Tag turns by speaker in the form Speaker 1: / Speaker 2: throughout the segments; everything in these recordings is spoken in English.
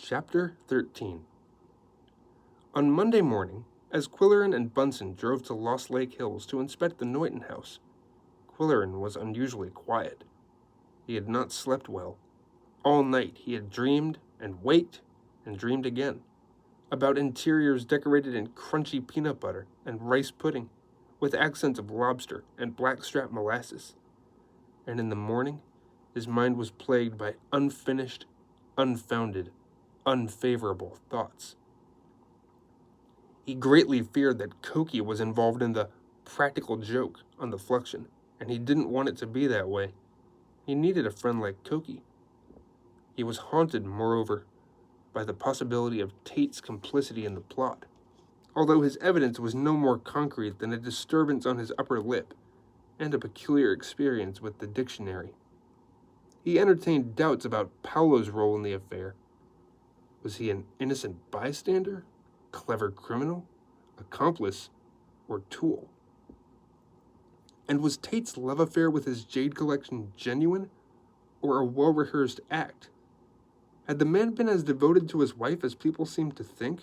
Speaker 1: Chapter 13. On Monday morning, as Quillerin and Bunsen drove to Lost Lake Hills to inspect the Norton house, Quillerin was unusually quiet. He had not slept well. All night he had dreamed and waked and dreamed again, about interiors decorated in crunchy peanut butter and rice pudding, with accents of lobster and blackstrap molasses. And in the morning, his mind was plagued by unfinished, unfounded, unfavorable thoughts. He greatly feared that Koki was involved in the practical joke on the fluxion, and he didn't want it to be that way. He needed a friend like Koki. He was haunted, moreover, by the possibility of Tate's complicity in the plot, although his evidence was no more concrete than a disturbance on his upper lip and a peculiar experience with the dictionary. He entertained doubts about Paolo's role in the affair. Was he an innocent bystander, clever criminal, accomplice, or tool? And was Tate's love affair with his jade collection genuine, or a well-rehearsed act? Had the man been as devoted to his wife as people seemed to think?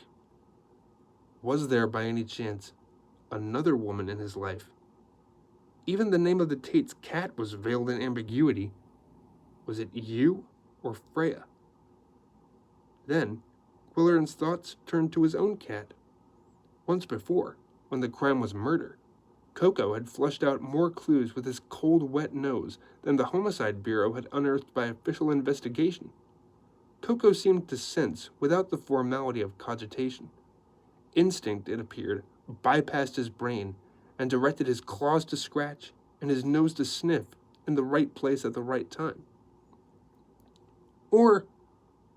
Speaker 1: Was there, by any chance, another woman in his life? Even the name of the Tate's cat was veiled in ambiguity. Was it you or Freya? Then, Quillerin's thoughts turned to his own cat. Once before, when the crime was murder, Coco had flushed out more clues with his cold, wet nose than the Homicide Bureau had unearthed by official investigation. Coco seemed to sense without the formality of cogitation. Instinct, it appeared, bypassed his brain and directed his claws to scratch and his nose to sniff in the right place at the right time. Or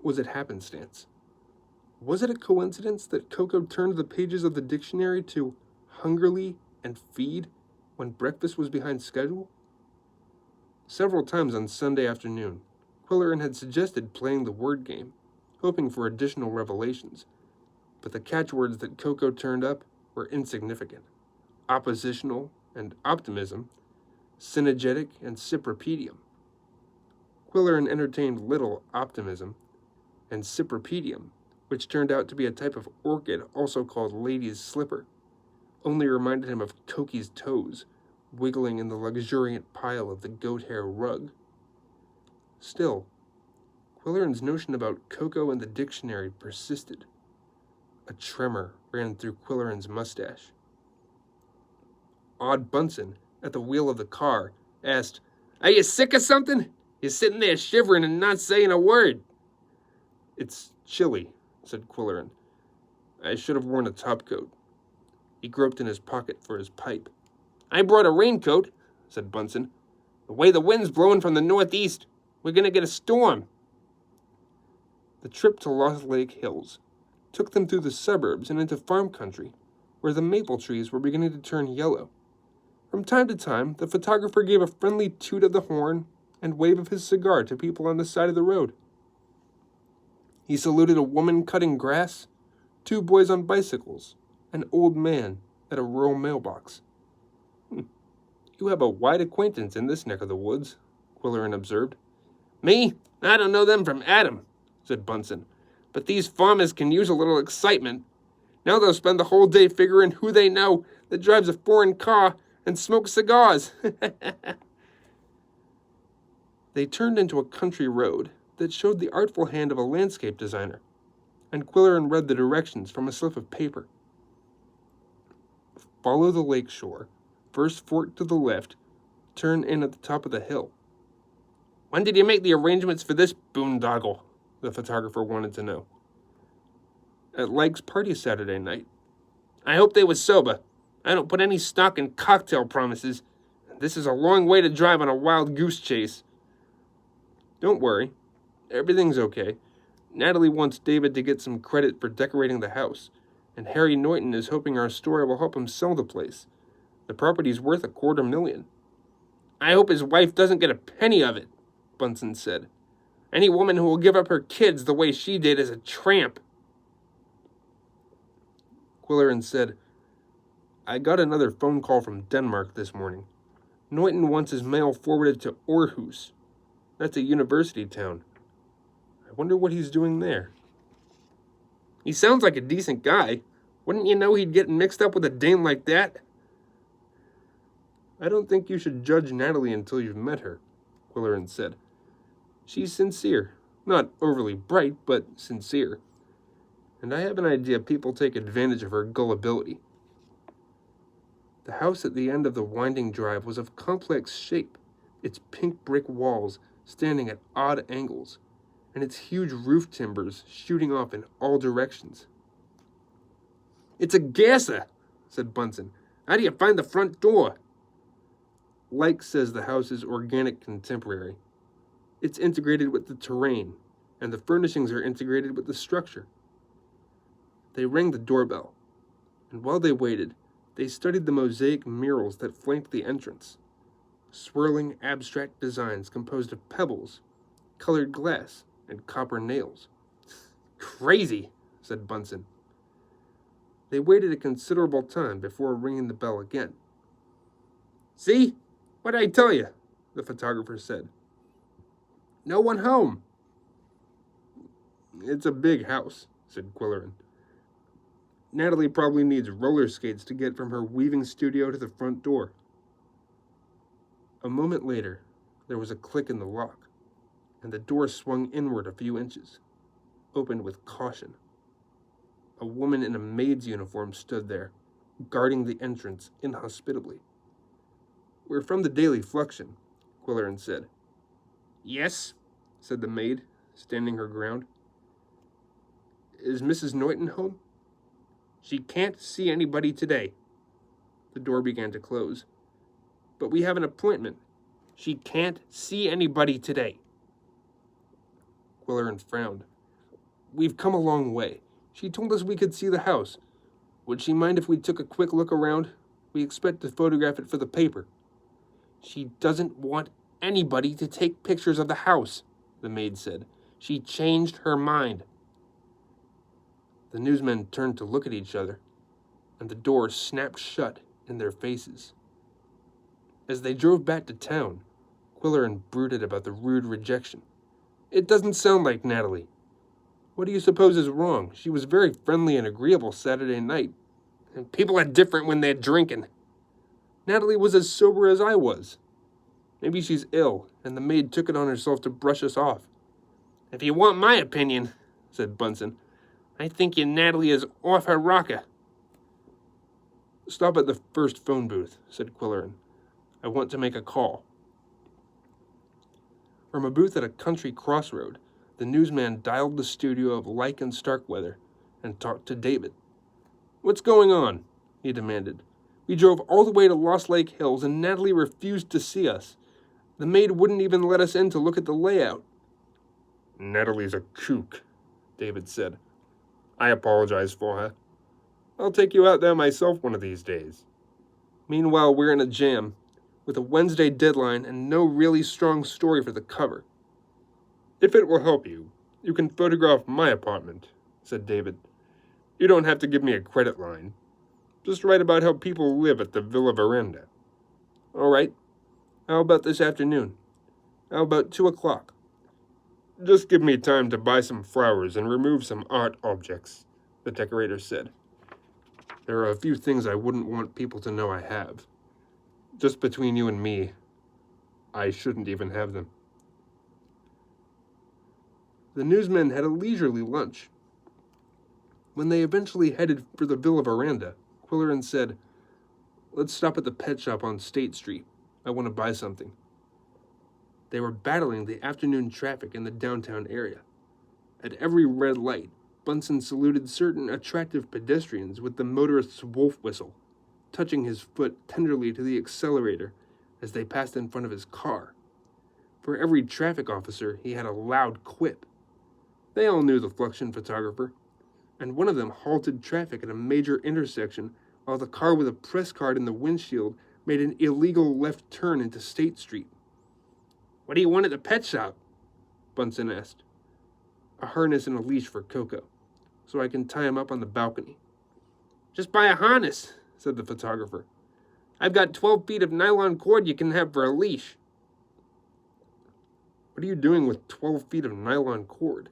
Speaker 1: was it happenstance? Was it a coincidence that Coco turned the pages of the dictionary to hungrily and feed when breakfast was behind schedule? Several times on Sunday afternoon, Quillerin had suggested playing the word game, hoping for additional revelations, but the catchwords that Coco turned up were insignificant: oppositional and optimism, synergetic and cypripedium. Quillerin entertained little optimism, and cypripedium, which turned out to be a type of orchid also called lady's slipper, only reminded him of Koki's toes, wiggling in the luxuriant pile of the goat hair rug. Still, Quillerin's notion about Coco and the dictionary persisted. A tremor ran through Quillerin's mustache. Odd Bunsen, at the wheel of the car, asked, "Are you sick of something? You're sitting there shivering and not saying a word." "It's chilly," said Quillerin. "I should have worn a topcoat." He groped in his pocket for his pipe. "I brought a raincoat," said Bunsen. "The way the wind's blowing from the northeast, we're going to get a storm." The trip to Lost Lake Hills took them through the suburbs and into farm country, where the maple trees were beginning to turn yellow. From time to time, the photographer gave a friendly toot of the horn and wave of his cigar to people on the side of the road. He saluted a woman cutting grass, 2 boys on bicycles, an old man at a rural mailbox. "You have a wide acquaintance in this neck of the woods," Quillerin observed. "Me? I don't know them from Adam," said Bunsen. "But these farmers can use a little excitement. Now they'll spend the whole day figuring who they know that drives a foreign car and smokes cigars." They turned into a country road that showed the artful hand of a landscape designer, and Quillerin read the directions from a slip of paper. "Follow the lake shore, first fork to the left, turn in at the top of the hill." "When did you make the arrangements for this boondoggle?" the photographer wanted to know. "At Lake's party Saturday night." "I hope they were sober. I don't put any stock in cocktail promises. This is a long way to drive on a wild goose chase." "Don't worry. Everything's okay. Natalie wants David to get some credit for decorating the house, and Harry Norton is hoping our story will help him sell the place. The property's worth $250,000. "I hope his wife doesn't get a penny of it," Bunsen said. "Any woman who will give up her kids the way she did is a tramp." Quillerin said, "I got another phone call from Denmark this morning. Norton wants his mail forwarded to Aarhus. That's a university town. I wonder what he's doing there." He sounds like a decent guy. Wouldn't you know he'd get mixed up with a dame like that? I don't think you should judge Natalie until you've met her, Quillerin said. She's sincere. Not overly bright, but sincere. And I have an idea people take advantage of her gullibility. The house at the end of the winding drive was of complex shape, its pink brick walls standing at odd angles, and its huge roof timbers shooting off in all directions. "It's a gasser," said Bunsen. "How do you find the front door?" Like says the house is organic contemporary. It's integrated with the terrain, and the furnishings are integrated with the structure. They rang the doorbell, and while they waited, they studied the mosaic murals that flanked the entrance. Swirling abstract designs composed of pebbles, colored glass, and copper nails. "Crazy," said Bunsen. They waited a considerable time before ringing the bell again. "See? What'd I tell you?" the photographer said. "No one home." "It's a big house," said Quillerin. "Natalie probably needs roller skates to get from her weaving studio to the front door." A moment later, there was a click in the lock, and the door swung inward a few inches, opened with caution. A woman in a maid's uniform stood there, guarding the entrance inhospitably. "We're from the Daily Fluxion," Quillerin said. "Yes," said the maid, standing her ground. "Is Mrs. Norton home?" "She can't see anybody today." The door began to close. "But we have an appointment." "She can't see anybody today." Quillerin frowned. "We've come a long way. She told us we could see the house. Would she mind if we took a quick look around? We expect to photograph it for the paper." "She doesn't want anybody to take pictures of the house," the maid said. "She changed her mind." The newsmen turned to look at each other, and the door snapped shut in their faces. As they drove back to town, Quillerin brooded about the rude rejection. "It doesn't sound like Natalie. What do you suppose is wrong? She was very friendly and agreeable Saturday night. And people are different when they're drinking. Natalie was as sober as I was. Maybe she's ill, and the maid took it on herself to brush us off." "If you want my opinion," said Bunsen, "I think your Natalie is off her rocker." "Stop at the first phone booth," said Quillerin. "I want to make a call." From a booth at a country crossroad, the newsman dialed the studio of Lyke and Starkweather and talked to David. "What's going on?" he demanded. "We drove all the way to Lost Lake Hills, and Natalie refused to see us. The maid wouldn't even let us in to look at the layout." "Natalie's a kook," David said. "I apologize for her. I'll take you out there myself one of these days." Meanwhile, we're in a jam, with a Wednesday deadline and no really strong story for the cover. "If it will help you, you can photograph my apartment," said David. "You don't have to give me a credit line. Just write about how people live at the villa veranda." "All right. How about this afternoon? How about 2 o'clock? "Just give me time to buy some flowers and remove some art objects," the decorator said. "There are a few things I wouldn't want people to know I have. Just between you and me, I shouldn't even have them." The newsmen had a leisurely lunch. When they eventually headed for the villa veranda, Quillerin said, "Let's stop at the pet shop on State Street. I want to buy something." They were battling the afternoon traffic in the downtown area. At every red light, Bunsen saluted certain attractive pedestrians with the motorist's wolf whistle, touching his foot tenderly to the accelerator as they passed in front of his car. For every traffic officer, he had a loud quip. They all knew the Fluxion photographer, and one of them halted traffic at a major intersection while the car with a press card in the windshield made an illegal left turn into State Street. "What do you want at the pet shop?" Bunsen asked. "A harness and a leash for Coco, so I can tie him up on the balcony." "Just buy a harness," said the photographer. "I've got 12 feet of nylon cord you can have for a leash." "What are you doing with 12 feet of nylon cord?"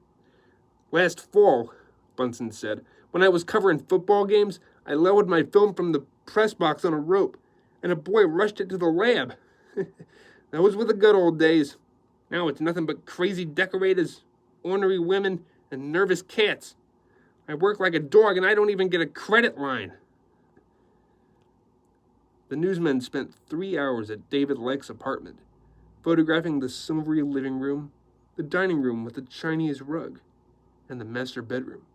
Speaker 1: "Last fall, Bunsen said. "When I was covering football games, I lowered my film from the press box on a rope, and a boy rushed it to the lab. Those were the good old days. Now it's nothing but crazy decorators, ornery women, and nervous cats. I work like a dog, and I don't even get a credit line." The newsmen spent 3 hours at David Lake's apartment, photographing the silvery living room, the dining room with the Chinese rug, and the master bedroom.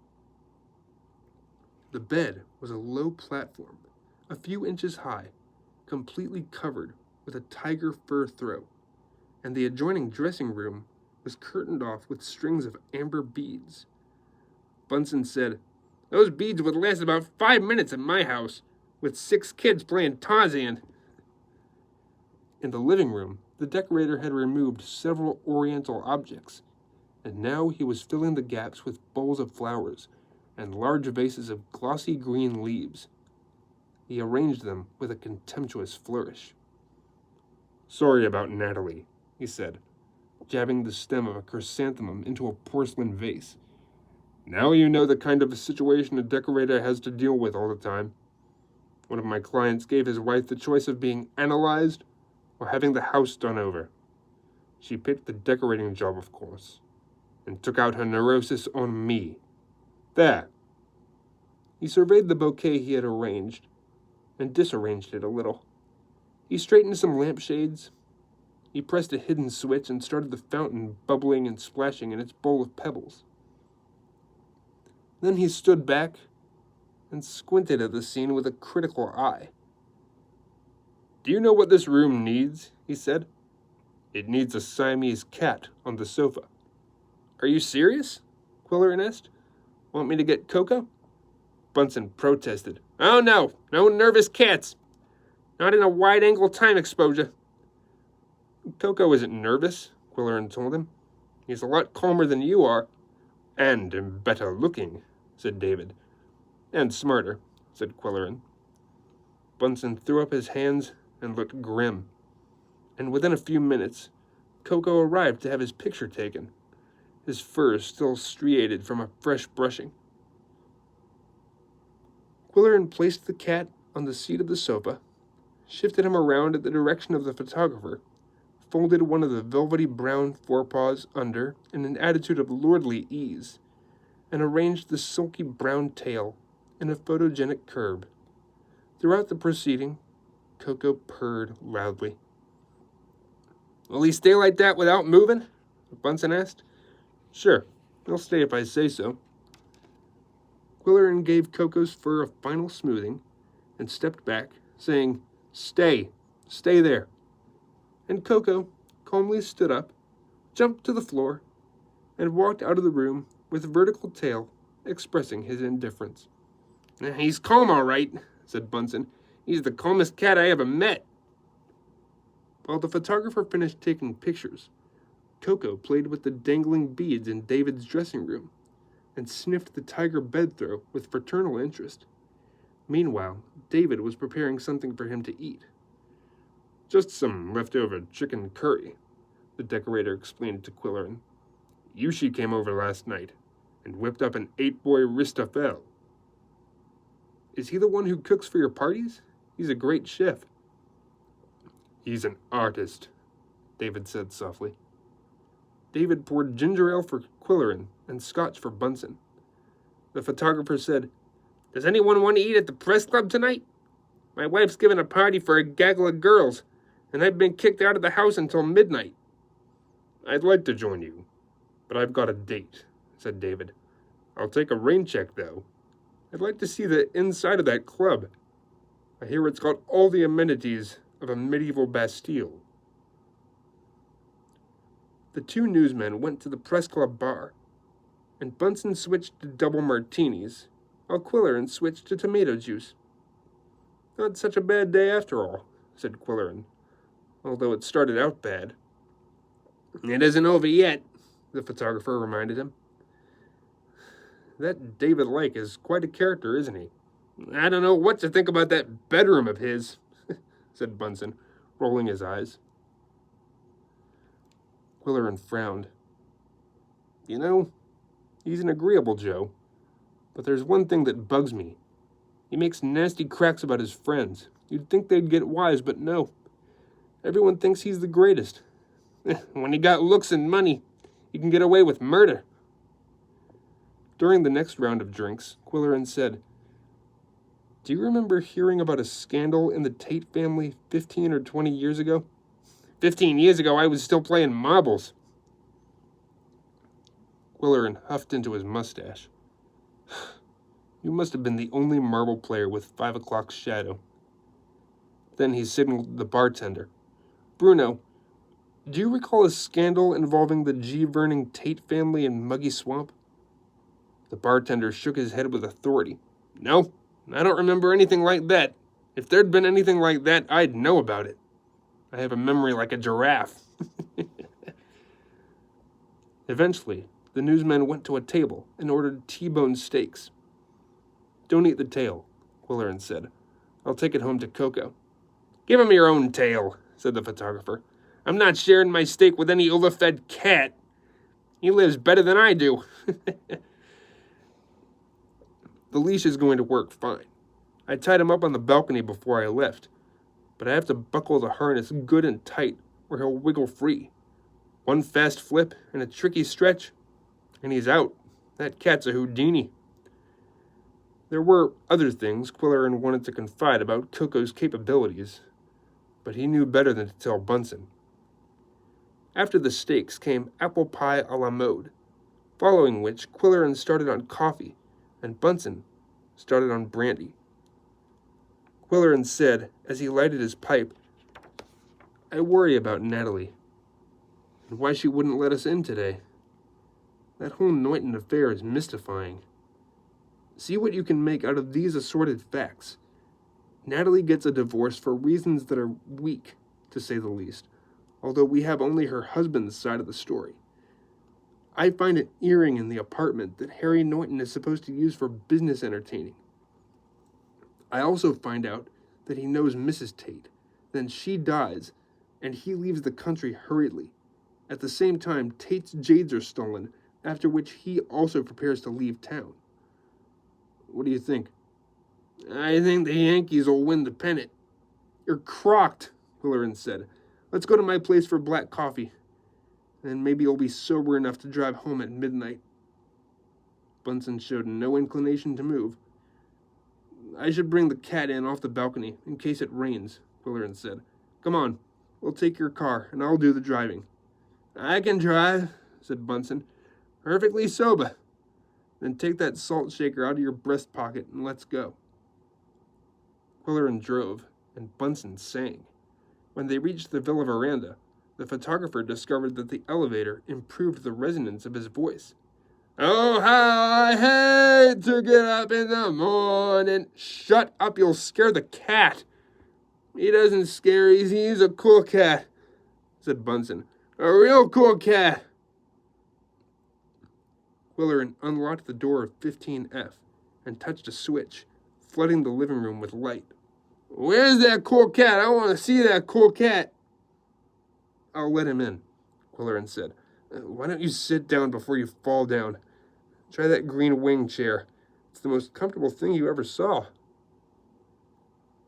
Speaker 1: The bed was a low platform, a few inches high, completely covered with a tiger fur throw, and the adjoining dressing room was curtained off with strings of amber beads. Bunsen said, "Those beads would last about 5 minutes at my house, with 6 kids playing Tarzan." In the living room, the decorator had removed several oriental objects, and now he was filling the gaps with bowls of flowers and large vases of glossy green leaves. He arranged them with a contemptuous flourish. "Sorry about Natalie," he said, jabbing the stem of a chrysanthemum into a porcelain vase. "Now you know the kind of a situation a decorator has to deal with all the time. One of my clients gave his wife the choice of being analyzed or having the house done over. She picked the decorating job, of course, and took out her neurosis on me. There." He surveyed the bouquet he had arranged and disarranged it a little. He straightened some lampshades. He pressed a hidden switch and started the fountain bubbling and splashing in its bowl of pebbles. Then he stood back and squinted at the scene with a critical eye. "Do you know what this room needs?" he said. "It needs a Siamese cat on the sofa." "Are you serious?" Quillerin asked. "Want me to get Coco?" Bunsen protested. "Oh no, no nervous cats. Not in a wide-angle time exposure." "Coco isn't nervous," Quillerin told him. "He's a lot calmer than you are." "And better looking," said David. "And smarter," said Quillerin. Bunsen threw up his hands and looked grim. And within a few minutes, Coco arrived to have his picture taken, his fur still striated from a fresh brushing. Quillerin placed the cat on the seat of the sofa, shifted him around at the direction of the photographer, folded one of the velvety brown forepaws under in an attitude of lordly ease, and arranged the silky brown tail in a photogenic curve. Throughout the proceeding, Coco purred loudly. "Will he stay like that without moving?" Bunsen asked. "Sure, he'll stay if I say so." Quillerin gave Coco's fur a final smoothing and stepped back, saying, Stay there." And Coco calmly stood up, jumped to the floor, and walked out of the room with vertical tail expressing his indifference. "He's calm, all right," said Bunsen. "He's the calmest cat I ever met." While the photographer finished taking pictures, Coco played with the dangling beads in David's dressing room and sniffed the tiger bed throw with fraternal interest. Meanwhile, David was preparing something for him to eat. "Just some leftover chicken curry," the decorator explained to Quillerin. "Yushi came over last night and whipped up an 8-boy ristafel." "Is he the one who cooks for your parties? He's a great chef." "He's an artist," David said softly. David poured ginger ale for Quillerin and scotch for Bunsen. The photographer said, "Does anyone want to eat at the press club tonight? My wife's giving a party for a gaggle of girls, and I've been kicked out of the house until midnight." "I'd like to join you, but I've got a date," said David. "I'll take a rain check, though. I'd like to see the inside of that club. I hear it's got all the amenities of a medieval Bastille." The two newsmen went to the press club bar, and Bunsen switched to double martinis, while Quillerin switched to tomato juice. "Not such a bad day after all," said Quillerin, although it started out bad. "It isn't over yet," the photographer reminded him. "That David Lake is quite a character, isn't he?" "I don't know what to think about that bedroom of his," said Bunsen, rolling his eyes. Quillerin frowned. "You know, he's an agreeable Joe, But there's one thing that bugs me. He makes nasty cracks about his friends. You'd think they'd get wise, but no. Everyone thinks he's the greatest. When he got looks and money, he can get away with murder." During the next round of drinks, Quillerin said, "Do you remember hearing about a scandal in the Tate family 15 or 20 years ago?" 15 years ago, I was still playing marbles." Quillerin huffed into his mustache. "You must have been the only marble player with 5 o'clock shadow." Then he signaled the bartender. "Bruno, do you recall a scandal involving the G. Vernon Tate family in Muggy Swamp?" The bartender shook his head with authority. "No, I don't remember anything like that. If there'd been anything like that, I'd know about it. I have a memory like a giraffe." Eventually, the newsmen went to a table and ordered T-bone steaks. "Don't eat the tail," Quillerin said. "I'll take it home to Coco." "Give him your own tail," said the photographer. "I'm not sharing my steak with any overfed cat. He lives better than I do." "The leash is going to work fine. I tied him up on the balcony before I left, but I have to buckle the harness good and tight or he'll wiggle free. One fast flip and a tricky stretch, and he's out. That cat's a Houdini." There were other things Quillerin wanted to confide about Coco's capabilities, but he knew better than to tell Bunsen. After the steaks came apple pie a la mode, following which Quillerin started on coffee, and Bunsen started on brandy. Quillerin said, as he lighted his pipe, "I worry about Natalie, and why she wouldn't let us in today. That whole Norton affair is mystifying. See what you can make out of these assorted facts. Natalie gets a divorce for reasons that are weak, to say the least, although we have only her husband's side of the story. I find an earring in the apartment that Harry Norton is supposed to use for business entertaining. I also find out that he knows Mrs. Tate. Then she dies, and he leaves the country hurriedly. At the same time, Tate's jades are stolen, after which he also prepares to leave town. What do you think?" "I think the Yankees will win the pennant." "You're crocked," Quillerin said. "Let's go to my place for black coffee. Then maybe you'll be sober enough to drive home at midnight." Bunsen showed no inclination to move. "I should bring the cat in off the balcony in case it rains," Quillerin said. "Come on, we'll take your car, and I'll do the driving." "I can drive," said Bunsen. "Perfectly sober." "Then take that salt shaker out of your breast pocket and let's go." Quillerin drove, and Bunsen sang. When they reached the villa veranda, the photographer discovered that the elevator improved the resonance of his voice. "Oh, how I hate to get up in the morning." "Shut up, you'll scare the cat." "He doesn't scare, he's a cool cat," said Bunsen. "A real cool cat." Quillerin unlocked the door of 15F and touched a switch, flooding the living room with light. "Where's that cool cat? I want to see that cool cat." "I'll let him in," Quillerin said. "Why don't you sit down before you fall down? Try that green wing chair. It's the most comfortable thing you ever saw."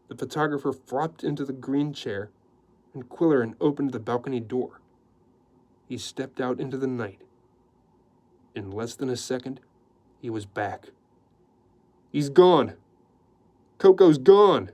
Speaker 1: The photographer flopped into the green chair, and Quillerin opened the balcony door. He stepped out into the night. In less than a second, he was back. "He's gone. Coco's gone."